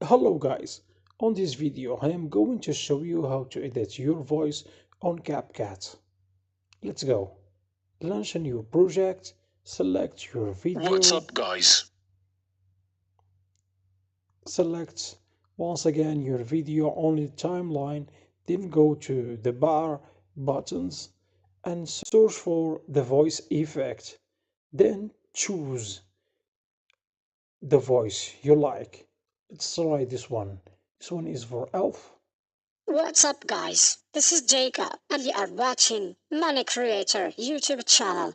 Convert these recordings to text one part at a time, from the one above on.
Hello guys, on this video I am going to show you how to edit your voice on CapCut. Let's go. Launch a new project, select your video. What's up guys? Select once again your video on the timeline, then go to the bar buttons and search for the voice effect. Then choose the voice you like. Let's try this one. This one is for Elf. What's up guys, this is Jacob and you are watching Money Creator YouTube channel.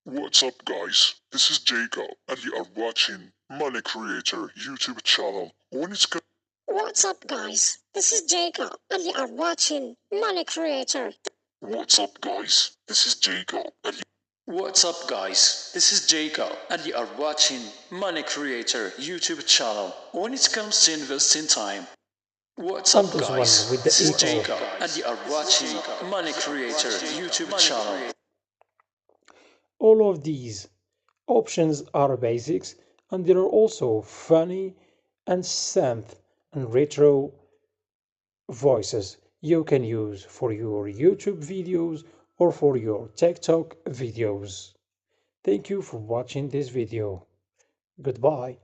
What's up guys? This is Jacob and you are watching Money Creator YouTube channel. What's up guys, this is Jacob and you are watching Money Creator. What's up guys? This is Jacob and What's up guys, this is Jacob and you are watching Money Creator YouTube channel. When it comes to investing time. What's up guys, this is Jacob and you are watching Money Creator YouTube channel. All of these options are basics and there are also funny and synth and retro voices you can use for your YouTube videos or for your TikTok videos. Thank you for watching this video. Goodbye.